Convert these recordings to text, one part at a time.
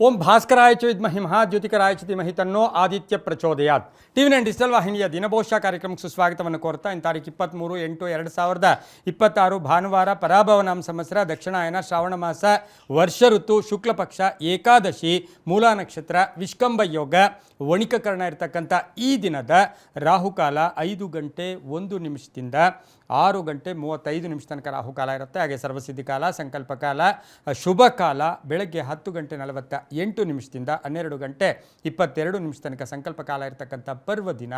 ಓಂ ಭಾಸ್ಕರಾಯ ಚ ವಿದ್ಮಹಿ ಮಹಾದ್ಯುತಿಕರಾಯ ಚ ಧೀಮಹಿ ತನ್ನೋ ಆದಿತ್ಯ ಪ್ರಚೋದಯಾತ್. ಟಿವಿ9 ಡಿಜಿಟಲ್ ವಾಹಿನಿಯ ದಿನಭೋಷ ಕಾರ್ಯಕ್ರಮಕ್ಕೆ ಸುಸ್ವಾಗತವನ್ನು ಕೋರ್ತಾ ಇನ್ನು ತಾರೀಕು 23/8/2026 ಭಾನುವಾರ ಪರಾಭವನಾಮ ಸಂವತ್ಸರ ದಕ್ಷಿಣಾಯನ ಶ್ರಾವಣ ಮಾಸ ವರ್ಷ ಋತು ಶುಕ್ಲ ಪಕ್ಷ ಏಕಾದಶಿ ಮೂಲಾ ನಕ್ಷತ್ರ ವಿಷ್ಕಂಭ ಯೋಗ ವಣಿಕಕರಣ ಇರತಕ್ಕಂಥ ಈ ದಿನದ ರಾಹುಕಾಲ 5 ಗಂಟೆ 1 ನಿಮಿಷದಿಂದ 6 ಗಂಟೆ 35 ನಿಮಿಷ ತನಕ ರಾಹುಕಾಲ ಇರುತ್ತೆ. ಹಾಗೆ ಸರ್ವಸಿದ್ಧಿ ಕಾಲ, ಸಂಕಲ್ಪ ಕಾಲ, ಶುಭ ಕಾಲ ಬೆಳಗ್ಗೆ 10 ಗಂಟೆ 48 ನಿಮಿಷದಿಂದ 12 ಗಂಟೆ 22 ನಿಮಿಷ ತನಕ ಸಂಕಲ್ಪ ಕಾಲ ಇರತಕ್ಕಂಥ ಪರ್ವ ದಿನ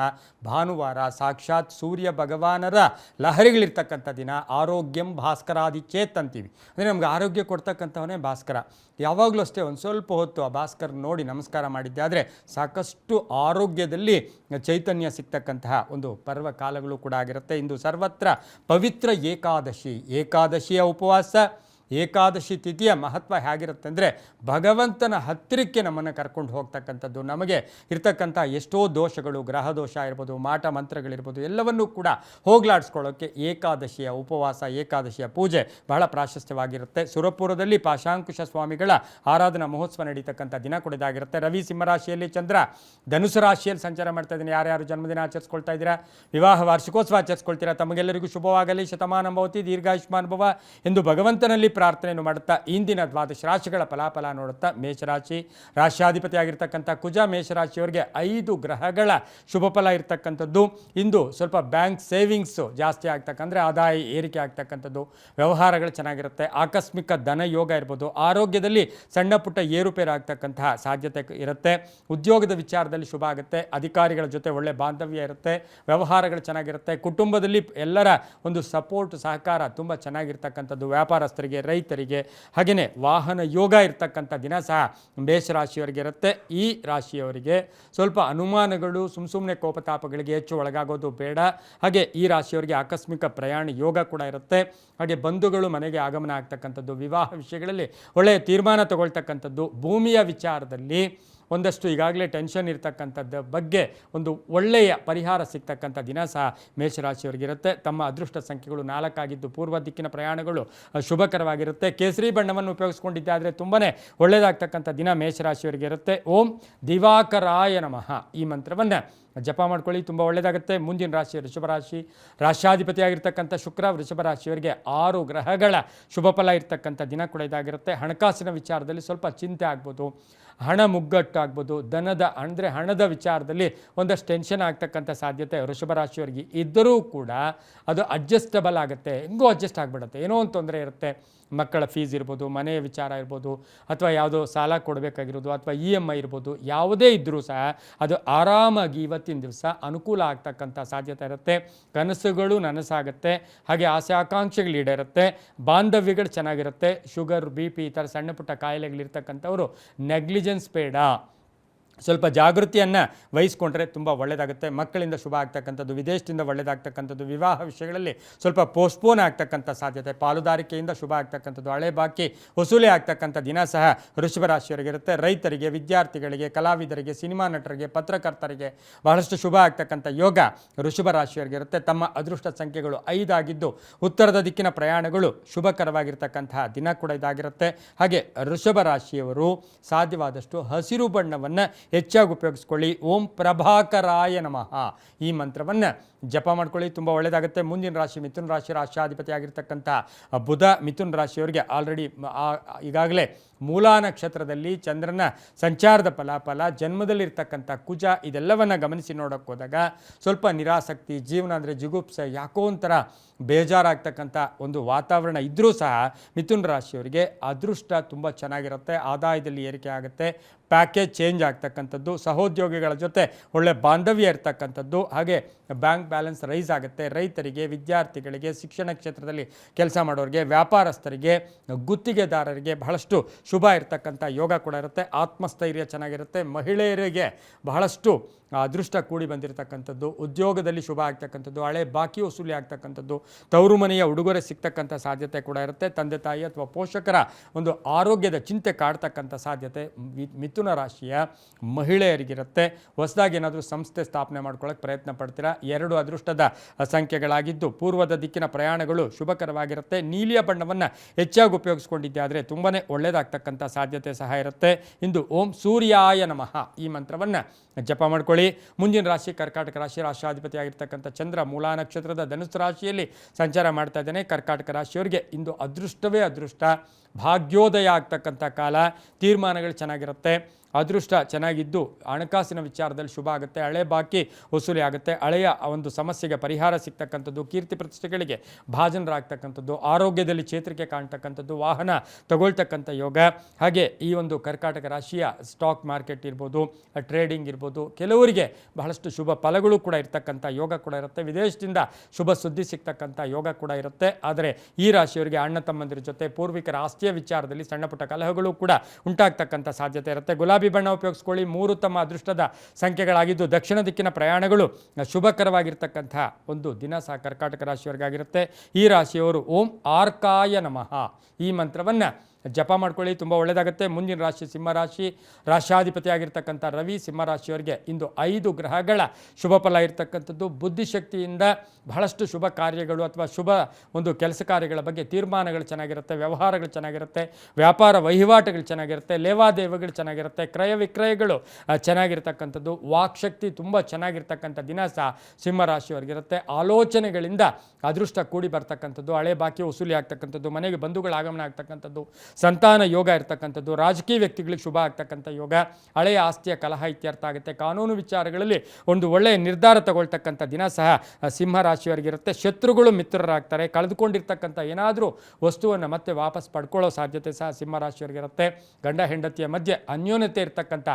ಭಾನುವಾರ. ಸಾಕ್ಷಾತ್ ಸೂರ್ಯ ಭಗವಾನರ ಲಹರಿಗಳಿರ್ತಕ್ಕಂಥ ದಿನ. ಆರೋಗ್ಯಂ ಭಾಸ್ಕರಾದಿಚೇತ್ ಅಂತೀವಿ. ಅಂದರೆ ನಮ್ಗೆ ಆರೋಗ್ಯ ಕೊಡ್ತಕ್ಕಂಥವನೇ ಭಾಸ್ಕರ. ಯಾವಾಗಲೂ ಅಷ್ಟೇ ಒಂದು ಸ್ವಲ್ಪ ಹೊತ್ತು ಆ ಭಾಸ್ಕರ್ ನೋಡಿ ನಮಸ್ಕಾರ ಮಾಡಿದ್ದೆ ಆದರೆ ಸಾಕಷ್ಟು ಆರೋಗ್ಯದಲ್ಲಿ ಚೈತನ್ಯ ಸಿಗ್ತಕ್ಕಂತಹ ಒಂದು ಪರ್ವ ಕಾಲಗಳು ಕೂಡ ಆಗಿರುತ್ತೆ. ಇಂದು ಸರ್ವತ್ರ ಪವಿತ್ರ ಏಕಾದಶಿಯ ಉಪವಾಸ. ಏಕಾದಶಿ ತಿಥಿಯ ಮಹತ್ವ ಹೇಗಿರುತ್ತೆ ಅಂದರೆ ಭಗವಂತನ ಹತ್ತಿರಕ್ಕೆ ನಮ್ಮನ್ನು ಕರ್ಕೊಂಡು ಹೋಗ್ತಕ್ಕಂಥದ್ದು. ನಮಗೆ ಇರ್ತಕ್ಕಂಥ ಎಷ್ಟೋ ದೋಷಗಳು, ಗ್ರಹ ದೋಷ ಇರ್ಬೋದು, ಮಾಟ ಮಂತ್ರಗಳಿರ್ಬೋದು, ಎಲ್ಲವನ್ನೂ ಕೂಡ ಹೋಗ್ಲಾಡಿಸ್ಕೊಳ್ಳೋಕ್ಕೆ ಏಕಾದಶಿಯ ಉಪವಾಸ, ಏಕಾದಶಿಯ ಪೂಜೆ ಬಹಳ ಪ್ರಾಶಸ್ತ್ಯವಾಗಿರುತ್ತೆ. ಸುರಪುರದಲ್ಲಿ ಪಾಶಾಂಕುಶ ಸ್ವಾಮಿಗಳ ಆರಾಧನಾ ಮಹೋತ್ಸವ ನಡೀತಕ್ಕಂಥ ದಿನ ಕೂಡ ಇದಾಗಿರುತ್ತೆ. ರವಿ ಸಿಂಹರಾಶಿಯಲ್ಲಿ, ಚಂದ್ರ ಧನುಸು ರಾಶಿಯಲ್ಲಿ ಸಂಚಾರ ಮಾಡ್ತಾ ಇದ್ದೀನಿ. ಯಾರ್ಯಾರು ಜನ್ಮದಿನ ಆಚರಿಸ್ಕೊಳ್ತಾ ಇದ್ದೀರಾ, ವಿವಾಹ ವಾರ್ಷಿಕೋತ್ಸವ ಆಚರಿಸ್ಕೊಳ್ತೀರಾ, ತಮಗೆಲ್ಲರಿಗೂ ಶುಭವಾಗಲಿ, ಶತಮಾನ ಭವತಿ, ದೀರ್ಘಾಯುಷ್ಮಾನ್ ಭವ ಎಂದು ಭಗವಂತನಲ್ಲಿ ಪ್ರಾರ್ಥನೆಯನ್ನು ಮಾಡುತ್ತಾ ಇಂದಿನ ದ್ವಾದಶ ರಾಶಿಗಳ ಫಲಾಫಲ ನೋಡುತ್ತಾ ಮೇಷರಾಶಿ ರಾಶ್ಯಾಧಿಪತಿ ಆಗಿರ್ತಕ್ಕಂಥ ಕುಜ ಮೇಷರಾಶಿಯವರಿಗೆ 5 ಗ್ರಹಗಳ ಶುಭ ಫಲ ಇರ್ತಕ್ಕಂಥದ್ದು. ಇಂದು ಸ್ವಲ್ಪ ಬ್ಯಾಂಕ್ ಸೇವಿಂಗ್ಸು ಜಾಸ್ತಿ ಆಗ್ತಕ್ಕಂದರೆ ಆದಾಯ ಏರಿಕೆ ಆಗ್ತಕ್ಕಂಥದ್ದು, ವ್ಯವಹಾರಗಳು ಚೆನ್ನಾಗಿರುತ್ತೆ. ಆಕಸ್ಮಿಕ ಧನ ಯೋಗ ಇರ್ಬೋದು. ಆರೋಗ್ಯದಲ್ಲಿ ಸಣ್ಣ ಪುಟ್ಟ ಏರುಪೇರು ಆಗ್ತಕ್ಕಂತಹ ಸಾಧ್ಯತೆ ಇರುತ್ತೆ. ಉದ್ಯೋಗದ ವಿಚಾರದಲ್ಲಿ ಶುಭ ಆಗುತ್ತೆ. ಅಧಿಕಾರಿಗಳ ಜೊತೆ ಒಳ್ಳೆ ಬಾಂಧವ್ಯ ಇರುತ್ತೆ. ವ್ಯವಹಾರಗಳು ಚೆನ್ನಾಗಿರುತ್ತೆ. ಕುಟುಂಬದಲ್ಲಿ ಎಲ್ಲರ ಒಂದು ಸಪೋರ್ಟ್ ಸಹಕಾರ ತುಂಬ ಚೆನ್ನಾಗಿರ್ತಕ್ಕಂಥದ್ದು. ವ್ಯಾಪಾರಸ್ಥರಿಗೆ, ರೈತರಿಗೆ, ಹಾಗೆಯೇ ವಾಹನ ಯೋಗ ಇರ್ತಕ್ಕಂಥ ದಿನ ಸಹ ಮೇಷರಾಶಿಯವರಿಗೆ ಇರುತ್ತೆ. ಈ ರಾಶಿಯವರಿಗೆ ಸ್ವಲ್ಪ ಅನುಮಾನಗಳು, ಸುಮ್ಮನೆ ಕೋಪತಾಪಗಳಿಗೆ ಹೆಚ್ಚು ಒಳಗಾಗೋದು ಬೇಡ. ಹಾಗೆ ಈ ರಾಶಿಯವರಿಗೆ ಆಕಸ್ಮಿಕ ಪ್ರಯಾಣ ಯೋಗ ಕೂಡ ಇರುತ್ತೆ. ಹಾಗೆ ಬಂಧುಗಳು ಮನೆಗೆ ಆಗಮನ ಆಗ್ತಕ್ಕಂಥದ್ದು, ವಿವಾಹ ವಿಷಯಗಳಲ್ಲಿ ಒಳ್ಳೆಯ ತೀರ್ಮಾನ ತಗೊಳ್ತಕ್ಕಂಥದ್ದು, ಭೂಮಿಯ ವಿಚಾರದಲ್ಲಿ ಒಂದಷ್ಟು ಈಗಾಗಲೇ ಟೆನ್ಷನ್ ಇರ್ತಕ್ಕಂಥದ್ದು ಬಗ್ಗೆ ಒಂದು ಒಳ್ಳೆಯ ಪರಿಹಾರ ಸಿಗ್ತಕ್ಕಂಥ ದಿನ ಸಹ ಮೇಷರಾಶಿಯವರಿಗಿರುತ್ತೆ. ತಮ್ಮ ಅದೃಷ್ಟ ಸಂಖ್ಯೆಗಳು 4 ಆಗಿದ್ದು ಪೂರ್ವ ದಿಕ್ಕಿನ ಪ್ರಯಾಣಗಳು ಶುಭಕರವಾಗಿರುತ್ತೆ. ಕೇಸರಿ ಬಣ್ಣವನ್ನು ಉಪಯೋಗಿಸ್ಕೊಂಡಿದ್ದಾದರೆ ತುಂಬಾ ಒಳ್ಳೆಯದಾಗ್ತಕ್ಕಂಥ ದಿನ ಮೇಷರಾಶಿಯವರಿಗೆ ಇರುತ್ತೆ. ಓಂ ದಿವಾಕರಾಯ ನಮಃ ಈ ಮಂತ್ರವನ್ನು ಜಪ ಮಾಡ್ಕೊಳ್ಳಿ, ತುಂಬ ಒಳ್ಳೆಯದಾಗುತ್ತೆ. ಮುಂದಿನ ರಾಶಿ ವೃಷಭ ರಾಶಿ. ರಾಶ್ಯಾಧಿಪತಿಯಾಗಿರ್ತಕ್ಕಂಥ ಶುಕ್ರ ವೃಷಭ ರಾಶಿಯವರಿಗೆ 6 ಗ್ರಹಗಳ ಶುಭ ಫಲ ಇರ್ತಕ್ಕಂಥ ದಿನ ಕೂಡ ಇದಾಗಿರುತ್ತೆ. ಹಣಕಾಸಿನ ವಿಚಾರದಲ್ಲಿ ಸ್ವಲ್ಪ ಚಿಂತೆ ಆಗ್ಬೋದು, ಹಣ ಮುಗ್ಗಟ್ಟಾಗ್ಬೋದು, ಹಣದ ವಿಚಾರದಲ್ಲಿ ಒಂದಷ್ಟು ಟೆನ್ಷನ್ ಆಗ್ತಕ್ಕಂಥ ಸಾಧ್ಯತೆ ವೃಷಭ ರಾಶಿಯವರಿಗೆ ಇದ್ದರೂ ಕೂಡ ಅದು ಅಡ್ಜಸ್ಟಬಲ್ ಆಗುತ್ತೆ. ಹೆಂಗೂ ಅಡ್ಜಸ್ಟ್ ಆಗಿಬಿಡುತ್ತೆ. ಏನೋ ಒಂದು ತೊಂದರೆ ಇರುತ್ತೆ. ಮಕ್ಕಳ ಫೀಸ್ ಇರ್ಬೋದು, ಮನೆಯ ವಿಚಾರ ಇರ್ಬೋದು, ಅಥವಾ ಯಾವುದೋ ಸಾಲ ಕೊಡಬೇಕಾಗಿರೋದು, ಅಥವಾ EMI ಇರ್ಬೋದು, ಯಾವುದೇ ಇದ್ದರೂ ಸಹ ಅದು ಆರಾಮಾಗಿ ಇವತ್ತಿನ ದಿವಸ ಅನುಕೂಲ ಆಗ್ತಕ್ಕಂಥ ಸಾಧ್ಯತೆ ಇರುತ್ತೆ. ಕನಸುಗಳು ನನಸಾಗುತ್ತೆ. ಹಾಗೆ ಆಸೆ ಆಕಾಂಕ್ಷೆಗಳು ಈಡೇರುತ್ತೆ. ಬಾಂಧವ್ಯಗಳು ಚೆನ್ನಾಗಿರುತ್ತೆ. ಶುಗರ್, BP ಈ ಥರ ಸಣ್ಣ ಪುಟ್ಟ ಕಾಯಿಲೆಗಳಿರ್ತಕ್ಕಂಥವರು ನೆಗ್ಲಿಜೆನ್ಸ್ ಬೇಡ, ಸ್ವಲ್ಪ ಜಾಗೃತಿಯನ್ನು ವಹಿಸ್ಕೊಂಡ್ರೆ ತುಂಬ ಒಳ್ಳೆಯದಾಗುತ್ತೆ. ಮಕ್ಕಳಿಂದ ಶುಭ ಆಗ್ತಕ್ಕಂಥದ್ದು, ವಿದೇಶದಿಂದ ಒಳ್ಳೆಯದಾಗ್ತಕ್ಕಂಥದ್ದು, ವಿವಾಹ ವಿಷಯಗಳಲ್ಲಿ ಸ್ವಲ್ಪ ಪೋಸ್ಟ್ಪೋನ್ ಆಗ್ತಕ್ಕಂಥ ಸಾಧ್ಯತೆ, ಪಾಲುದಾರಿಕೆಯಿಂದ ಶುಭ ಆಗ್ತಕ್ಕಂಥದ್ದು, ಹಳೆ ಬಾಕಿ ವಸೂಲಿ ಆಗ್ತಕ್ಕಂಥ ದಿನ ಸಹ ವೃಷಭ ರಾಶಿಯವರಿಗಿರುತ್ತೆ. ರೈತರಿಗೆ, ವಿದ್ಯಾರ್ಥಿಗಳಿಗೆ, ಕಲಾವಿದರಿಗೆ, ಸಿನಿಮಾ ನಟರಿಗೆ, ಪತ್ರಕರ್ತರಿಗೆ ಬಹಳಷ್ಟು ಶುಭ ಆಗ್ತಕ್ಕಂಥ ಯೋಗ ವೃಷಭ ರಾಶಿಯವರಿಗಿರುತ್ತೆ. ತಮ್ಮ ಅದೃಷ್ಟ ಸಂಖ್ಯೆಗಳು 5 ಆಗಿದ್ದು ಉತ್ತರದ ದಿಕ್ಕಿನ ಪ್ರಯಾಣಗಳು ಶುಭಕರವಾಗಿರ್ತಕ್ಕಂತಹ ದಿನ ಕೂಡ ಇದಾಗಿರುತ್ತೆ. ಹಾಗೆ ವೃಷಭ ರಾಶಿಯವರು ಸಾಧ್ಯವಾದಷ್ಟು ಹಸಿರು ಬಣ್ಣವನ್ನು ಹೆಚ್ಚಾಗಿ ಉಪಯೋಗಿಸ್ಕೊಳ್ಳಿ. ಓಂ ಪ್ರಭಾಕರಾಯ ನಮಃ ಈ ಮಂತ್ರವನ್ನು ಜಪ ಮಾಡ್ಕೊಳ್ಳಿ, ತುಂಬ ಒಳ್ಳೆಯದಾಗುತ್ತೆ. ಮುಂದಿನ ರಾಶಿ ಮಿಥುನ ರಾಶಿ. ರಾಶ್ಯಾಧಿಪತಿ ಆಗಿರ್ತಕ್ಕಂಥ ಬುಧ ಮಿಥುನ ರಾಶಿಯವರಿಗೆ ಆಲ್ರೆಡಿ ಈಗಾಗಲೇ ಮೂಲಾ ನಕ್ಷತ್ರದಲ್ಲಿ ಚಂದ್ರನ ಸಂಚಾರದ ಫಲಾಫಲ, ಜನ್ಮದಲ್ಲಿರ್ತಕ್ಕಂಥ ಕುಜ, ಇದೆಲ್ಲವನ್ನು ಗಮನಿಸಿ ನೋಡೋಕ್ಕೆ ಹೋದಾಗ ಸ್ವಲ್ಪ ನಿರಾಸಕ್ತಿ, ಜೀವನ ಅಂದರೆ ಜಿಗುಪ್ಸೆ, ಯಾಕೋ ಒಂಥರ ಬೇಜಾರಾಗ್ತಕ್ಕಂಥ ಒಂದು ವಾತಾವರಣ ಇದ್ದರೂ ಸಹ ಮಿಥುನ ರಾಶಿಯವರಿಗೆ ಅದೃಷ್ಟ ತುಂಬ ಚೆನ್ನಾಗಿರುತ್ತೆ. ಆದಾಯದಲ್ಲಿ ಏರಿಕೆ ಆಗುತ್ತೆ. ಪ್ಯಾಕೇಜ್ ಚೇಂಜ್ ಆಗ್ತಕ್ಕಂಥದ್ದು, ಸಹೋದ್ಯೋಗಿಗಳ ಜೊತೆ ಒಳ್ಳೆ ಬಾಂಧವ್ಯ ಇರ್ತಕ್ಕಂಥದ್ದು, ಹಾಗೆ ಬ್ಯಾಂಕ್ ಬ್ಯಾಲೆನ್ಸ್ ರೈಸ್ ಆಗುತ್ತೆ. ರೈತರಿಗೆ, ವಿದ್ಯಾರ್ಥಿಗಳಿಗೆ, ಶಿಕ್ಷಣ ಕ್ಷೇತ್ರದಲ್ಲಿ ಕೆಲಸ ಮಾಡೋರಿಗೆ, ವ್ಯಾಪಾರಸ್ಥರಿಗೆ, ಗುತ್ತಿಗೆದಾರರಿಗೆ ಬಹಳಷ್ಟು ಶುಭ ಇರ್ತಕ್ಕಂಥ ಯೋಗ ಕೂಡ ಇರುತ್ತೆ. ಆತ್ಮಸ್ಥೈರ್ಯ ಚೆನ್ನಾಗಿರುತ್ತೆ. ಮಹಿಳೆಯರಿಗೆ ಬಹಳಷ್ಟು ಅದೃಷ್ಟ ಕೂಡಿ ಬಂದಿರತಕ್ಕಂಥದ್ದು, ಉದ್ಯೋಗದಲ್ಲಿ ಶುಭ ಆಗ್ತಕ್ಕಂಥದ್ದು, ಹಳೆ ಬಾಕಿ ವಸೂಲಿ ಆಗ್ತಕ್ಕಂಥದ್ದು, ತವರು ಮನೆಯ ಉಡುಗೊರೆ ಸಿಗ್ತಕ್ಕಂಥ ಸಾಧ್ಯತೆ ಕೂಡ ಇರುತ್ತೆ. ತಂದೆ ತಾಯಿ ಅಥವಾ ಪೋಷಕರ ಒಂದು ಆರೋಗ್ಯದ ಚಿಂತೆ ಕಾಡ್ತಕ್ಕಂಥ ಸಾಧ್ಯತೆ ಮಿಥುನ ರಾಶಿಯ ಮಹಿಳೆಯರಿಗಿರುತ್ತೆ. ಹೊಸದಾಗಿ ಏನಾದರೂ ಸಂಸ್ಥೆ ಸ್ಥಾಪನೆ ಮಾಡ್ಕೊಳ್ಳೋಕೆ ಪ್ರಯತ್ನ ಪಡ್ತೀರಾ. 2 ಅದೃಷ್ಟದ ಸಂಖ್ಯೆಗಳಾಗಿದ್ದು ಪೂರ್ವದ ದಿಕ್ಕಿನ ಪ್ರಯಾಣಗಳು ಶುಭಕರವಾಗಿರುತ್ತೆ. ನೀಲಿಯ ಬಣ್ಣವನ್ನು ಹೆಚ್ಚಾಗಿ ಉಪಯೋಗಿಸ್ಕೊಂಡಿದ್ದೆ ಆದರೆ ತುಂಬಾ ಒಳ್ಳೆಯದಾಗ್ತಕ್ಕಂಥ ಆಗ್ತಕ್ಕಂಥ ಸಾಧ್ಯತೆ ಸಹ ಇರುತ್ತೆ. ಇಂದು ಓಂ ಸೂರ್ಯಾಯ ನಮಃ ಈ ಮಂತ್ರವನ್ನು ಜಪ ಮಾಡ್ಕೊಳ್ಳಿ. ಮುಂದಿನ ರಾಶಿ ಕರ್ಕಾಟಕ ರಾಶಿ. ರಾಷ್ಟ್ರಾಧಿಪತಿ ಆಗಿರ್ತಕ್ಕಂಥ ಚಂದ್ರ ಮೂಲಾ ನಕ್ಷತ್ರದ ಧನುಸ್ಸು ರಾಶಿಯಲ್ಲಿ ಸಂಚಾರ ಮಾಡ್ತಾ ಇದ್ದಾನೆ. ಕರ್ಕಾಟಕ ರಾಶಿಯವರಿಗೆ ಇಂದು ಅದೃಷ್ಟವೇ ಅದೃಷ್ಟ, ಭಾಗ್ಯೋದಯ ಆಗ್ತಕ್ಕಂಥ ಕಾಲ. ತೀರ್ಮಾನಗಳು ಚೆನ್ನಾಗಿರುತ್ತೆ. ಅದೃಷ್ಟ ಚೆನ್ನಾಗಿದ್ದು ಹಣಕಾಸಿನ ವಿಚಾರದಲ್ಲಿ ಶುಭ ಆಗುತ್ತೆ. ಹಳೆ ಬಾಕಿ ವಸೂಲಿ ಆಗುತ್ತೆ. ಹಳೆಯ ಒಂದು ಸಮಸ್ಯೆಗೆ ಪರಿಹಾರ ಸಿಗ್ತಕ್ಕಂಥದ್ದು, ಕೀರ್ತಿ ಪ್ರತಿಷ್ಠೆಗಳಿಗೆ ಭಾಜನರಾಗ್ತಕ್ಕಂಥದ್ದು, ಆರೋಗ್ಯದಲ್ಲಿ ಚೇತರಿಕೆ ಕಾಣ್ತಕ್ಕಂಥದ್ದು, ವಾಹನ ತಗೊಳ್ತಕ್ಕಂಥ ಯೋಗ. ಹಾಗೆ ಈ ಒಂದು ಕರ್ಕಾಟಕ ರಾಶಿಯ ಸ್ಟಾಕ್ ಮಾರ್ಕೆಟ್ ಇರ್ಬೋದು, ಟ್ರೇಡಿಂಗ್ ಇರ್ಬೋದು, ಕೆಲವರಿಗೆ ಬಹಳಷ್ಟು ಶುಭ ಫಲಗಳು ಕೂಡ ಇರ್ತಕ್ಕಂಥ ಯೋಗ ಕೂಡ ಇರುತ್ತೆ. ವಿದೇಶದಿಂದ ಶುಭ ಸುದ್ದಿ ಸಿಗ್ತಕ್ಕಂಥ ಯೋಗ ಕೂಡ ಇರುತ್ತೆ. ಆದರೆ ಈ ರಾಶಿಯವರಿಗೆ ಅಣ್ಣ ತಮ್ಮಂದಿರ ಜೊತೆ ಪೂರ್ವಿಕರ ಆಸ್ತಿಯ ವಿಚಾರದಲ್ಲಿ ಸಣ್ಣ ಪುಟ್ಟ ಕಲಹಗಳು ಕೂಡ ಉಂಟಾಗ್ತಕ್ಕಂಥ ಸಾಧ್ಯತೆ ಇರುತ್ತೆ. ಗುಲಾಬಿ ಬಣ್ಣ ಉಪಯೋಗಿಸ್ಕೊಳ್ಳಿ. 3 ತಮ್ಮ ಅದೃಷ್ಟದ ಸಂಖ್ಯೆಗಳಾಗಿದ್ದು ದಕ್ಷಿಣ ದಿಕ್ಕಿನ ಪ್ರಯಾಣಗಳು ಶುಭಕರವಾಗಿರ್ತಕ್ಕಂಥ ಒಂದು ದಿನ ಸಹ ಕರ್ಕಾಟಕ ರಾಶಿಯವರಿಗಾಗಿರುತ್ತೆ. ಈ ರಾಶಿಯವರು ಓಂ ಆರ್ಕಾಯ ನಮಃ ಈ ಮಂತ್ರವನ್ನು ಜಪ ಮಾಡ್ಕೊಳ್ಳಿ. ತುಂಬ ಒಳ್ಳೆಯದಾಗುತ್ತೆ. ಮುಂದಿನ ರಾಶಿ ಸಿಂಹರಾಶಿ. ರಾಷ್ಟ್ರಾಧಿಪತಿ ಆಗಿರ್ತಕ್ಕಂಥ ರವಿ ಸಿಂಹರಾಶಿಯವರಿಗೆ ಇಂದು 5 ಗ್ರಹಗಳ ಶುಭ ಫಲ ಇರತಕ್ಕಂಥದ್ದು. ಬುದ್ಧಿಶಕ್ತಿಯಿಂದ ಬಹಳಷ್ಟು ಶುಭ ಕಾರ್ಯಗಳು ಅಥವಾ ಶುಭ ಒಂದು ಕೆಲಸ ಕಾರ್ಯಗಳ ಬಗ್ಗೆ ತೀರ್ಮಾನಗಳು ಚೆನ್ನಾಗಿರುತ್ತೆ. ವ್ಯವಹಾರಗಳು ಚೆನ್ನಾಗಿರುತ್ತೆ. ವ್ಯಾಪಾರ ವಹಿವಾಟುಗಳು ಚೆನ್ನಾಗಿರುತ್ತೆ. ಲೇವಾದೇವಿಗಳು ಚೆನ್ನಾಗಿರುತ್ತೆ. ಕ್ರಯ ವಿಕ್ರಯಗಳು ಚೆನ್ನಾಗಿರ್ತಕ್ಕಂಥದ್ದು. ವಾಕ್ಶಕ್ತಿ ತುಂಬ ಚೆನ್ನಾಗಿರ್ತಕ್ಕಂಥ ದಿನ ಸಹ ಸಿಂಹರಾಶಿಯವರಿಗಿರುತ್ತೆ. ಆಲೋಚನೆಗಳಿಂದ ಅದೃಷ್ಟ ಕೂಡಿ ಬರ್ತಕ್ಕಂಥದ್ದು, ಹಳೆ ಬಾಕಿ ವಸೂಲಿ ಆಗ್ತಕ್ಕಂಥದ್ದು, ಮನೆಗೆ ಬಂಧುಗಳ ಆಗಮನ ಆಗ್ತಕ್ಕಂಥದ್ದು, ಸಂತಾನ ಯೋಗ ಇರ್ತಕ್ಕಂಥದ್ದು, ರಾಜಕೀಯ ವ್ಯಕ್ತಿಗಳಿಗೆ ಶುಭ ಆಗ್ತಕ್ಕಂಥ ಯೋಗ, ಹಳೆಯ ಆಸ್ತಿಯ ಕಲಹ ಇತ್ಯರ್ಥ ಆಗುತ್ತೆ. ಕಾನೂನು ವಿಚಾರಗಳಲ್ಲಿ ಒಂದು ಒಳ್ಳೆಯ ನಿರ್ಧಾರ ತಗೊಳ್ತಕ್ಕಂಥ ದಿನ ಸಹ ಸಿಂಹರಾಶಿಯವರಿಗಿರುತ್ತೆ. ಶತ್ರುಗಳು ಮಿತ್ರರಾಗ್ತಾರೆ. ಕಳೆದುಕೊಂಡಿರ್ತಕ್ಕಂಥ ಏನಾದರೂ ವಸ್ತುವನ್ನು ಮತ್ತೆ ವಾಪಸ್ ಪಡ್ಕೊಳ್ಳೋ ಸಾಧ್ಯತೆ ಸಹ ಸಿಂಹರಾಶಿಯವರಿಗಿರುತ್ತೆ. ಗಂಡ ಹೆಂಡತಿಯ ಮಧ್ಯೆ ಅನ್ಯೋನ್ಯತೆ ಇರ್ತಕ್ಕಂಥ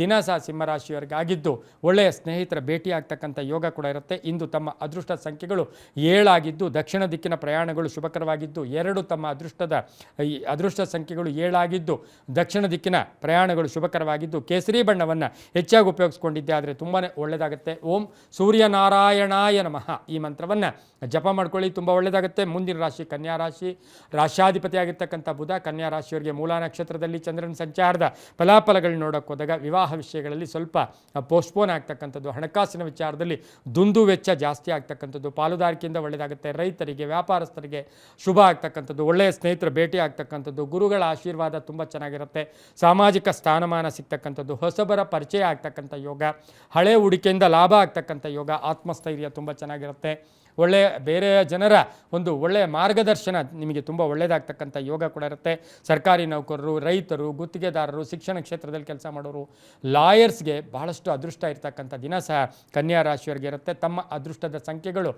ದಿನ ಸಹ ಸಿಂಹರಾಶಿಯವರಿಗಾಗಿದ್ದು ಒಳ್ಳೆಯ ಸ್ನೇಹಿತರ ಭೇಟಿ ಆಗ್ತಕ್ಕಂಥ ಯೋಗ ಕೂಡ ಇರುತ್ತೆ. ಇಂದು ತಮ್ಮ ಅದೃಷ್ಟ ಸಂಖ್ಯೆಗಳು 7 ಆಗಿದ್ದು ದಕ್ಷಿಣ ದಿಕ್ಕಿನ ಪ್ರಯಾಣಗಳು ಶುಭಕರವಾಗಿದ್ದು 2 ತಮ್ಮ ಅದೃಷ್ಟ ಸಂಖ್ಯೆಗಳು 7 ಆಗಿದ್ದು ದಕ್ಷಿಣ ದಿಕ್ಕಿನ ಪ್ರಯಾಣಗಳು ಶುಭಕರವಾಗಿದ್ದು ಕೇಸರಿ ಬಣ್ಣವನ್ನು ಹೆಚ್ಚಾಗಿ ಉಪಯೋಗಿಸ್ಕೊಂಡಿದ್ದೆ ಆದರೆ ತುಂಬಾ ಒಳ್ಳೆಯದಾಗುತ್ತೆ. ಓಂ ಸೂರ್ಯನಾರಾಯಣಾಯ ನಮಃ ಈ ಮಂತ್ರವನ್ನು ಜಪ ಮಾಡ್ಕೊಳ್ಳಿ. ತುಂಬ ಒಳ್ಳೆಯದಾಗುತ್ತೆ. ಮುಂದಿನ ರಾಶಿ ಕನ್ಯಾ ರಾಶಿ. ರಾಷ್ಟ್ರಾಧಿಪತಿ ಆಗಿರ್ತಕ್ಕಂಥ ಬುಧ ಕನ್ಯಾ ರಾಶಿಯವರಿಗೆ ಮೂಲಾ ನಕ್ಷತ್ರದಲ್ಲಿ ಚಂದ್ರನ ಸಂಚಾರದ ಫಲಾಫಲಗಳು ನೋಡೋಕೆ ಹೋದಾಗ ವಿವಾಹ ವಿಷಯಗಳಲ್ಲಿ ಸ್ವಲ್ಪ ಪೋಸ್ಟ್ಪೋನ್ ಆಗ್ತಕ್ಕಂಥದ್ದು, ಹಣಕಾಸಿನ ವಿಚಾರದಲ್ಲಿ ದುಂದು ವೆಚ್ಚ ಜಾಸ್ತಿ ಆಗ್ತಕ್ಕಂಥದ್ದು, ಪಾಲುದಾರಿಕೆಯಿಂದ ಒಳ್ಳೆಯದಾಗುತ್ತೆ. ರೈತರಿಗೆ ವ್ಯಾಪಾರಸ್ಥರಿಗೆ ಶುಭ ಆಗ್ತಕ್ಕಂಥದ್ದು, ಒಳ್ಳೆಯ ಸ್ನೇಹಿತರ ಭೇಟಿ ಆಗ್ತಕ್ಕಂಥದ್ದು, ಗುರುಗಳ ಆಶೀರ್ವಾದ ತುಂಬ ಚೆನ್ನಾಗಿರುತ್ತೆ. ಸಾಮಾಜಿಕ ಸ್ಥಾನಮಾನ ಸಿಗ್ತಕ್ಕಂಥದ್ದು, ಹೊಸಬರ ಪರಿಚಯ ಆಗ್ತಕ್ಕಂಥ ಯೋಗ, ಹಳೆ ಹೂಡಿಕೆಯಿಂದ ಲಾಭ ಆಗ್ತಕ್ಕಂಥ ಯೋಗ, ಆತ್ಮಸ್ಥೈರ್ಯ ತುಂಬ ಚೆನ್ನಾಗಿರುತ್ತೆ. ಒಳ್ಳೆಯ ಬೇರೆ ಜನರ ಒಂದು ಒಳ್ಳೆಯ ಮಾರ್ಗದರ್ಶನ ನಿಮಗೆ ತುಂಬ ಒಳ್ಳೆಯದಾಗ್ತಕ್ಕಂಥ ಯೋಗ ಕೂಡ ಇರುತ್ತೆ. ಸರ್ಕಾರಿ ನೌಕರರು, ರೈತರು, ಗುತ್ತಿಗೆದಾರರು, ಶಿಕ್ಷಣ ಕ್ಷೇತ್ರದಲ್ಲಿ ಕೆಲಸ ಮಾಡೋರು, ಲಾಯರ್ಸ್ಗೆ ಬಹಳಷ್ಟು ಅದೃಷ್ಟ ಇರ್ತಕ್ಕಂಥ ದಿನ ಸಹ ಕನ್ಯಾ ರಾಶಿಯವರಿಗೆ ಇರುತ್ತೆ. ತಮ್ಮ ಅದೃಷ್ಟದ ಸಂಖ್ಯೆಗಳು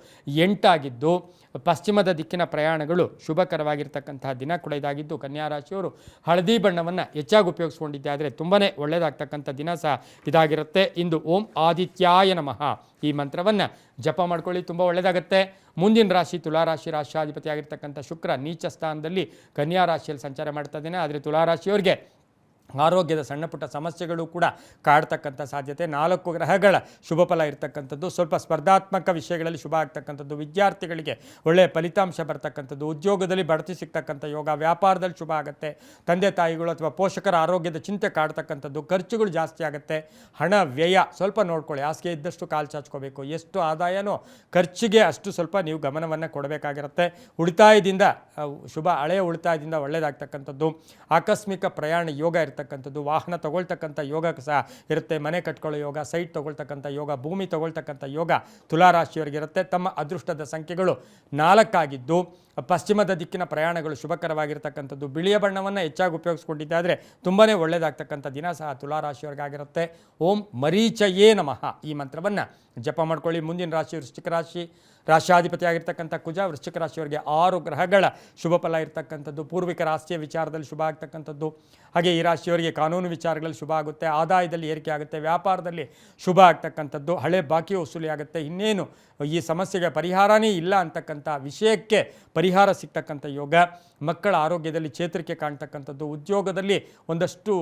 8 ಆಗಿದ್ದು ಪಶ್ಚಿಮದ ದಿಕ್ಕಿನ ಪ್ರಯಾಣಗಳು ಶುಭಕರವಾಗಿರ್ತಕ್ಕಂತಹ ದಿನ ಕೂಡ ಇದಾಗಿದ್ದು ಕನ್ಯಾ ರಾಶಿಯವರು ಹಳದಿ ಬಣ್ಣವನ್ನು ಹೆಚ್ಚಾಗಿ ಉಪಯೋಗಿಸ್ಕೊಂಡಿದ್ದೆ ಆದರೆ ತುಂಬಾ ಒಳ್ಳೆಯದಾಗ್ತಕ್ಕಂಥ ದಿನ ಸಹ ಇದಾಗಿರುತ್ತೆ. ಇಂದು ಓಂ ಆದಿತ್ಯಾಯ ನಮಃ ಈ ಮಂತ್ರವನ್ನು ಜಪ ಮಾಡ್ಕೊಳ್ಳಿ. ತುಂಬ ಒಳ್ಳೆಯದಾಗುತ್ತೆ. ಮುಂದಿನ ರಾಶಿ ತುಲಾರಾಶಿ. ರಾಷ್ಟ್ರಾಧಿಪತಿ ಆಗಿರ್ತಕ್ಕಂಥ ಶುಕ್ರ ನೀಚ ಸ್ಥಾನದಲ್ಲಿ ಕನ್ಯಾ ರಾಶಿಯಲ್ಲಿ ಸಂಚಾರ ಮಾಡ್ತಾ ಇದ್ದೇನೆ. ಆದರೆ ತುಲಾರಾಶಿಯವರಿಗೆ ಆರೋಗ್ಯದ ಸಣ್ಣ ಪುಟ್ಟ ಸಮಸ್ಯೆಗಳು ಕೂಡ ಕಾಡ್ತಕ್ಕಂಥ ಸಾಧ್ಯತೆ. 4 ಗ್ರಹಗಳ ಶುಭ ಫಲ ಇರ್ತಕ್ಕಂಥದ್ದು. ಸ್ವಲ್ಪ ಸ್ಪರ್ಧಾತ್ಮಕ ವಿಷಯಗಳಲ್ಲಿ ಶುಭ ಆಗ್ತಕ್ಕಂಥದ್ದು, ವಿದ್ಯಾರ್ಥಿಗಳಿಗೆ ಒಳ್ಳೆಯ ಫಲಿತಾಂಶ ಬರ್ತಕ್ಕಂಥದ್ದು, ಉದ್ಯೋಗದಲ್ಲಿ ಬಡ್ತಿ ಸಿಗ್ತಕ್ಕಂಥ ಯೋಗ, ವ್ಯಾಪಾರದಲ್ಲಿ ಶುಭ ಆಗುತ್ತೆ. ತಂದೆ ತಾಯಿಗಳು ಅಥವಾ ಪೋಷಕರ ಆರೋಗ್ಯದ ಚಿಂತೆ ಕಾಡ್ತಕ್ಕಂಥದ್ದು, ಖರ್ಚುಗಳು ಜಾಸ್ತಿ ಆಗುತ್ತೆ. ಹಣ ವ್ಯಯ ಸ್ವಲ್ಪ ನೋಡ್ಕೊಳ್ಳಿ. ಹಾಸಿಗೆ ಇದ್ದಷ್ಟು ಕಾಲು ಚಾಚ್ಕೋಬೇಕು. ಎಷ್ಟು ಆದಾಯನೋ ಖರ್ಚಿಗೆ ಅಷ್ಟು ಸ್ವಲ್ಪ ನೀವು ಗಮನವನ್ನು ಕೊಡಬೇಕಾಗಿರುತ್ತೆ. ಉಳಿತಾಯದಿಂದ ಶುಭ, ಹಳೆಯ ಉಳಿತಾಯದಿಂದ ಒಳ್ಳೆಯದಾಗ್ತಕ್ಕಂಥದ್ದು. ಆಕಸ್ಮಿಕ ಪ್ರಯಾಣ ಯೋಗ ಇರ್ತಕ್ಕಂಥದ್ದು, ವಾಹನ ತಗೊಳ್ತಕ್ಕಂಥ ಯೋಗ ಸಹ ಇರುತ್ತೆ. ಮನೆ ಕಟ್ಕೊಳ್ಳೋ ಯೋಗ, ಸೈಟ್ ತಗೊಳ್ತಕ್ಕಂಥ ಯೋಗ, ಭೂಮಿ ತಗೊಳ್ತಕ್ಕಂಥ ಯೋಗ ತುಲಾರಾಶಿಯವರಿಗಿರುತ್ತೆ. ತಮ್ಮ ಅದೃಷ್ಟದ ಸಂಖ್ಯೆಗಳು 4 ಆಗಿದ್ದು ಪಶ್ಚಿಮದ ದಿಕ್ಕಿನ ಪ್ರಯಾಣಗಳು ಶುಭಕರವಾಗಿರ್ತಕ್ಕಂಥದ್ದು. ಬಿಳಿಯ ಬಣ್ಣವನ್ನು ಹೆಚ್ಚಾಗಿ ಉಪಯೋಗಿಸ್ಕೊಂಡಿದ್ದಾದರೆ ತುಂಬಾ ಒಳ್ಳೆಯದಾಗ್ತಕ್ಕಂಥ ದಿನ ಸಹ ತುಲಾರಾಶಿಯವರಿಗಾಗಿರುತ್ತೆ. ಓಂ ಮರೀಚಯೇ ನಮಃ ಈ ಮಂತ್ರವನ್ನು ಜಪ ಮಾಡ್ಕೊಳ್ಳಿ. ಮುಂದಿನ ರಾಶಿ ವೃಶ್ಚಿಕ ರಾಶಿ. ರಾಷ್ಟ್ರಾಧಿಪತಿ ಆಗಿರ್ತಕ್ಕಂಥ ಕುಜ ವೃಶ್ಚಿಕ ರಾಶಿಯವರಿಗೆ 6 ಗ್ರಹಗಳ ಶುಭ ಫಲ ಇರ್ತಕ್ಕಂಥದ್ದು. ಪೂರ್ವಿಕರ ಆಸ್ತಿಯ ವಿಚಾರದಲ್ಲಿ ಶುಭ ಆಗ್ತಕ್ಕಂಥದ್ದು. ಹಾಗೆ ಈ ರಾಶಿಯವರಿಗೆ ಕಾನೂನು ವಿಚಾರಗಳಲ್ಲಿ ಶುಭ ಆಗುತ್ತೆ. ಆದಾಯದಲ್ಲಿ ಏರಿಕೆ ಆಗುತ್ತೆ. ವ್ಯಾಪಾರದಲ್ಲಿ ಶುಭ ಆಗ್ತಕ್ಕಂಥದ್ದು. ಹಳೆ ಬಾಕಿ ವಸೂಲಿ ಆಗುತ್ತೆ. ಇನ್ನೇನು ಈ ಸಮಸ್ಯೆಗೆ ಪರಿಹಾರನೇ ಇಲ್ಲ ಅಂತಕ್ಕಂಥ ವಿಷಯಕ್ಕೆ ಪರಿಹಾರ ಸಿಗ್ತಕ್ಕಂಥ ಯೋಗ. ಮಕ್ಕಳ ಆರೋಗ್ಯದಲ್ಲಿ ಚೇತರಿಕೆ ಕಾಣ್ತಕ್ಕಂಥದ್ದು. ಉದ್ಯೋಗದಲ್ಲಿ ಒಂದಷ್ಟು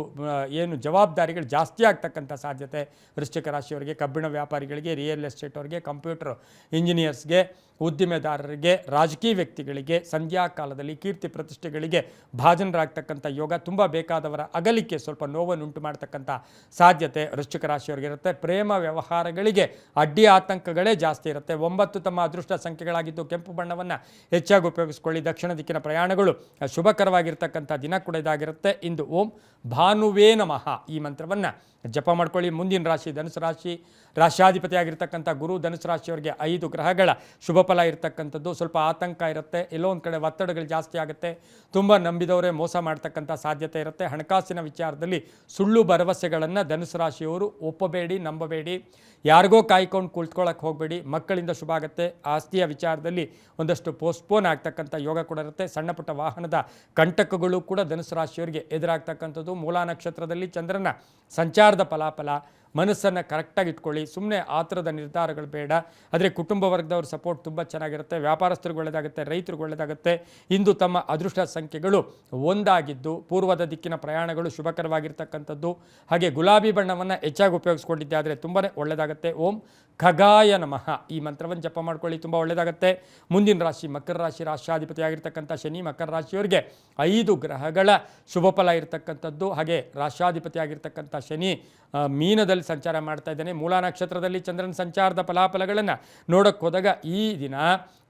ಏನು ಜವಾಬ್ದಾರಿಗಳು ಜಾಸ್ತಿ ಆಗ್ತಕ್ಕಂಥ ಸಾಧ್ಯತೆ ವೃಶ್ಚಿಕ ರಾಶಿಯವರಿಗೆ. ಕಬ್ಬಿಣ ವ್ಯಾಪಾರಿಗಳಿಗೆ, ರಿಯಲ್ ಎಸ್ಟೇಟ್ ಅವರಿಗೆ, ಕಂಪ್ಯೂಟರ್ ಇಂಜಿನಿಯರ್ಸ್ಗೆ, ಉದ್ದಿಮೆದಾರರಿಗೆ, ರಾಜಕೀಯ ವ್ಯಕ್ತಿಗಳಿಗೆ, ಸಂಧ್ಯಾ ಕಾಲದಲ್ಲಿ ಕೀರ್ತಿ ಪ್ರತಿಷ್ಠೆಗಳಿಗೆ ಭಾಜನರಾಗ್ತಕ್ಕಂಥ ಯೋಗ, ತುಂಬ ಬೇಕಾದವರ ಅಗಲಿಕೆ ಸ್ವಲ್ಪ ನೋವನ್ನುಂಟು ಮಾಡ್ತಕ್ಕಂಥ ಸಾಧ್ಯತೆ ವೃಶ್ಚಿಕ ರಾಶಿಯವರಿಗೆ ಇರುತ್ತೆ. ಪ್ರೇಮ ವ್ಯವಹಾರಗಳಿಗೆ ಅಡ್ಡಿ ಆತಂಕಗಳೇ ಜಾಸ್ತಿ ಇರುತ್ತೆ. 9 ತಮ್ಮ ಅದೃಷ್ಟ ಸಂಖ್ಯೆಗಳಾಗಿದ್ದು ಕೆಂಪು ಬಣ್ಣವನ್ನು ಹೆಚ್ಚಾಗಿ ಉಪಯೋಗಿಸ್ಕೊಳ್ಳಿ. ದಕ್ಷಿಣ ದಿಕ್ಕಿನ ಪ್ರಯಾಣಗಳು ಶುಭಕರವಾಗಿರ್ತಕ್ಕಂಥ ದಿನ ಕೂಡ ಇದಾಗಿರುತ್ತೆ. ಇಂದು ಓಂ ಭಾನುವೇ ನಮಃ ಈ ಮಂತ್ರವನ್ನು ಜಪ ಮಾಡ್ಕೊಳ್ಳಿ. ಮುಂದಿನ ರಾಶಿ ಧನುಸು ರಾಶಿ. ರಾಶ್ಯಾಧಿಪತಿ ಆಗಿರ್ತಕ್ಕಂಥ ಗುರು ಧನುಸು ರಾಶಿಯವರಿಗೆ 5 ಗ್ರಹಗಳ ಶುಭ ಫಲ ಇರತಕ್ಕಂಥದ್ದು. ಸ್ವಲ್ಪ ಆತಂಕ ಇರುತ್ತೆ, ಎಲ್ಲೋ ಒಂದು ಕಡೆ ಒತ್ತಡಗಳು ಜಾಸ್ತಿ ಆಗುತ್ತೆ, ತುಂಬ ನಂಬಿದವರೇ ಮೋಸ ಮಾಡ್ತಕ್ಕಂಥ ಸಾಧ್ಯತೆ ಇರುತ್ತೆ. ಹಣಕಾಸಿನ ವಿಚಾರದಲ್ಲಿ ಸುಳ್ಳು ಭರವಸೆಗಳನ್ನು ಧನುಸು ರಾಶಿಯವರು ಒಪ್ಪಬೇಡಿ, ನಂಬಬೇಡಿ. ಯಾರಿಗೋ ಕಾಯ್ಕೊಂಡು ಕುಳಿತುಕೊಳ್ಳೋಕೆ ಹೋಗಬೇಡಿ. ಮಕ್ಕಳಿಂದ ಶುಭ ಆಗುತ್ತೆ. ಆಸ್ತಿಯ ವಿಚಾರದಲ್ಲಿ ಒಂದಷ್ಟು ಪೋಸ್ಟ್ಪೋನ್ ಆಗ್ತಕ್ಕಂಥ ಯೋಗ ಕೂಡ ಇರುತ್ತೆ. ಸಣ್ಣ ಪುಟ್ಟ ವಾಹನದ ಕಂಟಕಗಳು ಕೂಡ ಧನುಸು ರಾಶಿಯವರಿಗೆ ಎದುರಾಗ್ತಕ್ಕಂಥದ್ದು. ಮೂಲ ನಕ್ಷತ್ರದಲ್ಲಿ ಚಂದ್ರನ ಸಂಚಾರದ ಫಲಾಫಲ. ಮನಸ್ಸನ್ನು ಕರೆಕ್ಟಾಗಿ ಇಟ್ಕೊಳ್ಳಿ. ಸುಮ್ಮನೆ ಆ ಥರದ ನಿರ್ಧಾರಗಳು ಬೇಡ. ಆದರೆ ಕುಟುಂಬ ವರ್ಗದವ್ರ ಸಪೋರ್ಟ್ ತುಂಬ ಚೆನ್ನಾಗಿರುತ್ತೆ. ವ್ಯಾಪಾರಸ್ಥರಿಗೆ ಒಳ್ಳೆಯದಾಗುತ್ತೆ, ರೈತರಿಗೆ ಒಳ್ಳೆಯದಾಗುತ್ತೆ. ಇಂದು ತಮ್ಮ ಅದೃಷ್ಟ ಸಂಖ್ಯೆಗಳು 1 ಆಗಿದ್ದು ಪೂರ್ವದ ದಿಕ್ಕಿನ ಪ್ರಯಾಣಗಳು ಶುಭಕರವಾಗಿರ್ತಕ್ಕಂಥದ್ದು. ಹಾಗೆ ಗುಲಾಬಿ ಬಣ್ಣವನ್ನು ಹೆಚ್ಚಾಗಿ ಉಪಯೋಗಿಸ್ಕೊಂಡಿದ್ದೆ ಆದರೆ ತುಂಬಾ ಒಳ್ಳೆಯದಾಗುತ್ತೆ. ಓಂ ಖಗಾಯ ನಮಃ ಈ ಮಂತ್ರವನ್ನು ಜಪ ಮಾಡ್ಕೊಳ್ಳಿ, ತುಂಬ ಒಳ್ಳೆಯದಾಗುತ್ತೆ. ಮುಂದಿನ ರಾಶಿ ಮಕರ ರಾಶಿ. ರಾಶ್ಯಾಧಿಪತಿ ಆಗಿರ್ತಕ್ಕಂಥ ಶನಿ ಮಕರ ರಾಶಿಯವರಿಗೆ 5 ಗ್ರಹಗಳ ಶುಭ ಫಲ ಇರತಕ್ಕಂಥದ್ದು. ಹಾಗೆ ರಾಶ್ಯಾಧಿಪತಿ ಆಗಿರ್ತಕ್ಕಂಥ ಶನಿ ಮೀನದಲ್ಲಿ ಸಂಚಾರ ಮಾಡ್ತಾ ಇದ್ದಾನೆ. ಮೂಲ ನಕ್ಷತ್ರದಲ್ಲಿ ಚಂದ್ರನ ಸಂಚಾರದ ಫಲಾಫಲಗಳನ್ನು ನೋಡೋಕ್ಕೆ ಹೋದಾಗ ಈ ದಿನ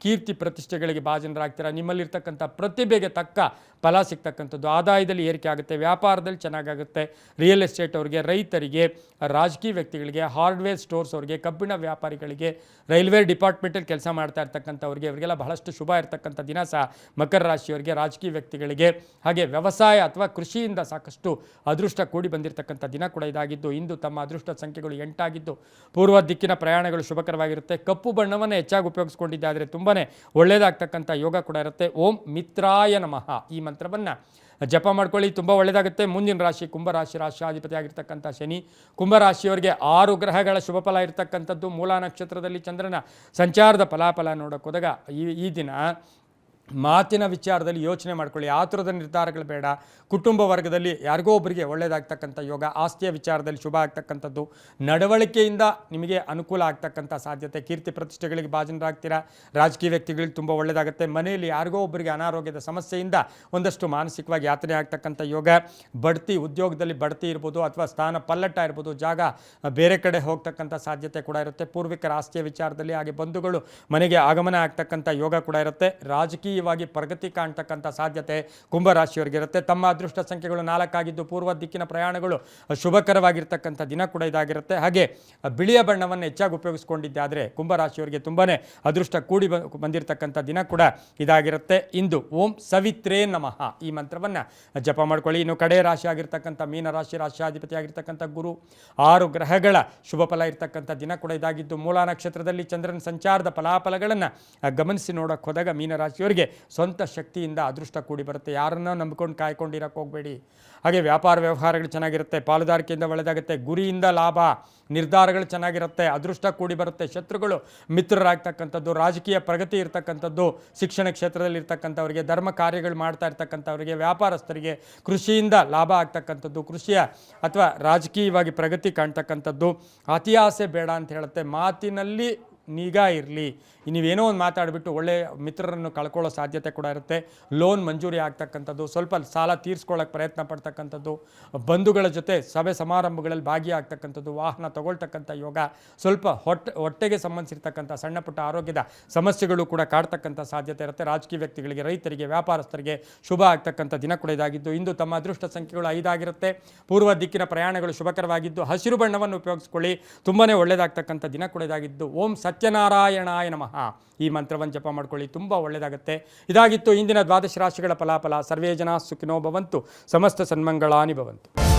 ಕೀರ್ತಿ ಪ್ರತಿಷ್ಠೆಗಳಿಗೆ ಭಾಜನರಾಗ್ತೀರಾ. ನಿಮ್ಮಲ್ಲಿರ್ತಕ್ಕಂಥ ಪ್ರತಿಭೆಗೆ ತಕ್ಕ ಫಲ ಸಿಗ್ತಕ್ಕಂಥದ್ದು. ಆದಾಯದಲ್ಲಿ ಏರಿಕೆ ಆಗುತ್ತೆ. ವ್ಯಾಪಾರದಲ್ಲಿ ಚೆನ್ನಾಗಾಗುತ್ತೆ. ರಿಯಲ್ ಎಸ್ಟೇಟ್ ಅವರಿಗೆ, ರೈತರಿಗೆ, ರಾಜಕೀಯ ವ್ಯಕ್ತಿಗಳಿಗೆ, ಹಾರ್ಡ್ವೇರ್ ಸ್ಟೋರ್ಸ್ ಅವರಿಗೆ, ಕಬ್ಬಿಣ ವ್ಯಾಪಾರಿಗಳಿಗೆ, ರೈಲ್ವೆ ಡಿಪಾರ್ಟ್ಮೆಂಟಲ್ಲಿ ಕೆಲಸ ಮಾಡ್ತಾ ಇರ್ತಕ್ಕಂಥವ್ರಿಗೆ, ಇವರಿಗೆಲ್ಲ ಬಹಳಷ್ಟು ಶುಭ ಇರತಕ್ಕಂಥ ದಿನ ಸಹ ಮಕರ ರಾಶಿಯವರಿಗೆ, ರಾಜಕೀಯ ವ್ಯಕ್ತಿಗಳಿಗೆ. ಹಾಗೆ ವ್ಯವಸಾಯ ಅಥವಾ ಕೃಷಿಯಿಂದ ಸಾಕಷ್ಟು ಅದೃಷ್ಟ ಕೂಡಿ ಬಂದಿರತಕ್ಕಂಥ ದಿನ ಕೂಡ ಇದಾಗಿದ್ದು ಇಂದು ತಮ್ಮ ಅದೃಷ್ಟ ಸಂಖ್ಯೆಗಳು 8 ಆಗಿದ್ದು ಪೂರ್ವ ದಿಕ್ಕಿನ ಪ್ರಯಾಣಗಳು ಶುಭಕರವಾಗಿರುತ್ತೆ. ಕಪ್ಪು ಬಣ್ಣವನ್ನು ಹೆಚ್ಚಾಗಿ ಉಪಯೋಗಿಸ್ಕೊಂಡಿದ್ದಾದರೆ ತುಂಬಾ ಒಳ್ಳೆಯದಾಗ್ತಕ್ಕಂಥ ಯೋಗ ಕೂಡ ಇರುತ್ತೆ. ಓಂ ಮಿತ್ರಾಯ ನಮಃ ಈ ಮಂತ್ರವನ್ನು ಜಪ ಮಾಡ್ಕೊಳ್ಳಿ, ತುಂಬ ಒಳ್ಳೆಯದಾಗುತ್ತೆ. ಮುಂದಿನ ರಾಶಿ ಕುಂಭರಾಶಿ. ರಾಶ್ಯಾಧಿಪತಿ ಆಗಿರ್ತಕ್ಕಂಥ ಶನಿ ಕುಂಭರಾಶಿಯವರಿಗೆ 6 ಗ್ರಹಗಳ ಶುಭ ಫಲ ಇರತಕ್ಕಂಥದ್ದು. ಮೂಲ ನಕ್ಷತ್ರದಲ್ಲಿ ಚಂದ್ರನ ಸಂಚಾರದ ಫಲಾಫಲ ನೋಡೋಕೆ ಹೋದಾಗ ಈ ದಿನ ಮಾತಿನ ವಿಚಾರದಲ್ಲಿ ಯೋಚನೆ ಮಾಡ್ಕೊಳ್ಳಿ. ಆತುರದ ನಿರ್ಧಾರಗಳು ಬೇಡ. ಕುಟುಂಬ ವರ್ಗದಲ್ಲಿ ಯಾರಿಗೋ ಒಬ್ಬರಿಗೆ ಒಳ್ಳೆಯದಾಗ್ತಕ್ಕಂಥ ಯೋಗ. ಆಸ್ತಿಯ ವಿಚಾರದಲ್ಲಿ ಶುಭ ಆಗ್ತಕ್ಕಂಥದ್ದು. ನಡವಳಿಕೆಯಿಂದ ನಿಮಗೆ ಅನುಕೂಲ ಆಗ್ತಕ್ಕಂಥ ಸಾಧ್ಯತೆ. ಕೀರ್ತಿ ಪ್ರತಿಷ್ಠೆಗಳಿಗೆ ಭಾಜನರಾಗ್ತೀರಾ. ರಾಜಕೀಯ ವ್ಯಕ್ತಿಗಳಿಗೆ ತುಂಬ ಒಳ್ಳೆಯದಾಗುತ್ತೆ. ಮನೆಯಲ್ಲಿ ಯಾರಿಗೋ ಒಬ್ಬರಿಗೆ ಅನಾರೋಗ್ಯದ ಸಮಸ್ಯೆಯಿಂದ ಒಂದಷ್ಟು ಮಾನಸಿಕವಾಗಿ ಯಾತನೆ ಆಗ್ತಕ್ಕಂಥ ಯೋಗ. ಬಡ್ತಿ, ಉದ್ಯೋಗದಲ್ಲಿ ಬಡ್ತಿ ಇರ್ಬೋದು ಅಥವಾ ಸ್ಥಾನ ಪಲ್ಲಟ ಇರ್ಬೋದು, ಜಾಗ ಬೇರೆ ಕಡೆ ಹೋಗ್ತಕ್ಕಂಥ ಸಾಧ್ಯತೆ ಕೂಡ ಇರುತ್ತೆ. ಪೂರ್ವಿಕರ ಆಸ್ತಿಯ ವಿಚಾರದಲ್ಲಿ ಹಾಗೆ ಬಂಧುಗಳು ಮನೆಗೆ ಆಗಮನ ಆಗ್ತಕ್ಕಂಥ ಯೋಗ ಕೂಡ ಇರುತ್ತೆ. ರಾಜಕೀಯವಾಗಿ ಪ್ರಗತಿ ಕಾಣ್ತಕ್ಕಂಥ ಸಾಧ್ಯತೆ ಕುಂಭರಾಶಿಯವರಿಗೆ ಇರುತ್ತೆ. ತಮ್ಮ ಅದೃಷ್ಟ ಸಂಖ್ಯೆಗಳು 4 ಆಗಿದ್ದು ಪೂರ್ವ ದಿಕ್ಕಿನ ಪ್ರಯಾಣಗಳು ಶುಭಕರವಾಗಿರ್ತಕ್ಕಂಥ ದಿನ ಕೂಡ ಇದಾಗಿರುತ್ತೆ. ಹಾಗೆ ಬಿಳಿಯ ಬಣ್ಣವನ್ನು ಹೆಚ್ಚಾಗಿ ಉಪಯೋಗಿಸ್ಕೊಂಡಿದ್ದೆ ಆದರೆ ಕುಂಭರಾಶಿಯವರಿಗೆ ತುಂಬಾ ಅದೃಷ್ಟ ಕೂಡಿ ಬಂದಿರತಕ್ಕಂಥ ದಿನ ಕೂಡ ಇದಾಗಿರುತ್ತೆ. ಇಂದು ಓಂ ಸವಿತ್ರೇ ನಮಃ ಈ ಮಂತ್ರವನ್ನು ಜಪ ಮಾಡ್ಕೊಳ್ಳಿ. ಇನ್ನು ಕಡೆ ರಾಶಿ ಆಗಿರ್ತಕ್ಕಂಥ ಮೀನ ರಾಶಿ. ರಾಶ್ಯಾಧಿಪತಿ ಆಗಿರ್ತಕ್ಕಂಥ ಗುರು 6 ಗ್ರಹಗಳ ಶುಭ ಫಲ ಇರ್ತಕ್ಕಂಥ ದಿನ ಕೂಡ ಇದಾಗಿದ್ದು ಮೂಲ ನಕ್ಷತ್ರದಲ್ಲಿ ಚಂದ್ರನ ಸಂಚಾರದ ಫಲಾಫಲಗಳನ್ನು ಗಮನಿಸಿ ನೋಡೋಕೆ ಹೋದಾಗ ಮೀನರಾಶಿಯವರಿಗೆ ಸ್ವಂತ ಶಕ್ತಿಯಿಂದ ಅದೃಷ್ಟ ಕೂಡಿ ಬರುತ್ತೆ. ಯಾರನ್ನೋ ನಂಬಿಕೊಂಡು ಕಾಯ್ಕೊಂಡಿರೋಕೆ ಹೋಗಬೇಡಿ. ಹಾಗೆ ವ್ಯಾಪಾರ ವ್ಯವಹಾರಗಳು ಚೆನ್ನಾಗಿರುತ್ತೆ. ಪಾಲುದಾರಿಕೆಯಿಂದ ಒಳ್ಳೆಯದಾಗುತ್ತೆ. ಗುರಿಯಿಂದ ಲಾಭ, ನಿರ್ಧಾರಗಳು ಚೆನ್ನಾಗಿರುತ್ತೆ. ಅದೃಷ್ಟ ಕೂಡಿ ಬರುತ್ತೆ. ಶತ್ರುಗಳು ಮಿತ್ರರಾಗ್ತಕ್ಕಂಥದ್ದು. ರಾಜಕೀಯ ಪ್ರಗತಿ ಇರ್ತಕ್ಕಂಥದ್ದು. ಶಿಕ್ಷಣ ಕ್ಷೇತ್ರದಲ್ಲಿ ಇರ್ತಕ್ಕಂಥವರಿಗೆ, ಧರ್ಮ ಕಾರ್ಯಗಳು ಮಾಡ್ತಾ ಇರ್ತಕ್ಕಂಥವರಿಗೆ, ವ್ಯಾಪಾರಸ್ಥರಿಗೆ ಕೃಷಿಯಿಂದ ಲಾಭ ಆಗ್ತಕ್ಕಂಥದ್ದು. ಕೃಷಿಯ ಅಥವಾ ರಾಜಕೀಯವಾಗಿ ಪ್ರಗತಿ ಕಾಣ್ತಕ್ಕಂಥದ್ದು. ಅತಿ ಆಸೆ ಬೇಡ ಅಂತ ಹೇಳುತ್ತೆ. ಮಾತಿನಲ್ಲಿ ನಿಗಾ ಇರಲಿ. ನೀವೇನೋ ಒಂದು ಮಾತಾಡಿಬಿಟ್ಟು ಒಳ್ಳೆಯ ಮಿತ್ರರನ್ನು ಕಳ್ಕೊಳ್ಳೋ ಸಾಧ್ಯತೆ ಕೂಡ ಇರುತ್ತೆ. ಲೋನ್ ಮಂಜೂರಿ ಆಗ್ತಕ್ಕಂಥದ್ದು. ಸ್ವಲ್ಪ ಸಾಲ ತೀರಿಸ್ಕೊಳ್ಳೋಕೆ ಪ್ರಯತ್ನ ಪಡ್ತಕ್ಕಂಥದ್ದು. ಬಂಧುಗಳ ಜೊತೆ ಸಭೆ ಸಮಾರಂಭಗಳಲ್ಲಿ ಭಾಗಿಯಾಗ್ತಕ್ಕಂಥದ್ದು. ವಾಹನ ತಗೊಳ್ತಕ್ಕಂಥ ಯೋಗ. ಸ್ವಲ್ಪ ಹೊಟ್ಟೆಗೆ ಸಂಬಂಧಿಸಿರ್ತಕ್ಕಂಥ ಸಣ್ಣ ಪುಟ್ಟ ಆರೋಗ್ಯದ ಸಮಸ್ಯೆಗಳು ಕೂಡ ಕಾಡ್ತಕ್ಕಂಥ ಸಾಧ್ಯತೆ ಇರುತ್ತೆ. ರಾಜಕೀಯ ವ್ಯಕ್ತಿಗಳಿಗೆ, ರೈತರಿಗೆ, ವ್ಯಾಪಾರಸ್ಥರಿಗೆ ಶುಭ ಆಗ್ತಕ್ಕಂಥ ದಿನ ಕೂಡ ಇದಾಗಿದ್ದು ಇಂದು ತಮ್ಮ ಅದೃಷ್ಟ ಸಂಖ್ಯೆಗಳು 5 ಆಗಿರುತ್ತೆ. ಪೂರ್ವ ದಿಕ್ಕಿನ ಪ್ರಯಾಣಗಳು ಶುಭಕರವಾಗಿದ್ದು ಹಸಿರು ಬಣ್ಣವನ್ನು ಉಪಯೋಗಿಸ್ಕೊಳ್ಳಿ, ತುಂಬಾ ಒಳ್ಳೆಯದಾಗ್ತಕ್ಕಂಥ ದಿನ ಕೂಡ ಇದಾಗಿದ್ದು ಓಂ ಸತ್ಯನಾರಾಯಣಾಯ ನಮಃ ಈ ಮಂತ್ರವನ್ನು ಜಪ ಮಾಡ್ಕೊಳ್ಳಿ, ತುಂಬ ಒಳ್ಳೆಯದಾಗುತ್ತೆ. ಇದಾಗಿತ್ತು ಇಂದಿನ ದ್ವಾದಶ ರಾಶಿಗಳ ಫಲಾಫಲ. ಸರ್ವೇ ಜನ ಸುಖಿನೋ ಭವಂತು, ಸಮಸ್ತ ಸನ್ಮಂಗಳಾನಿ ಭವಂತು.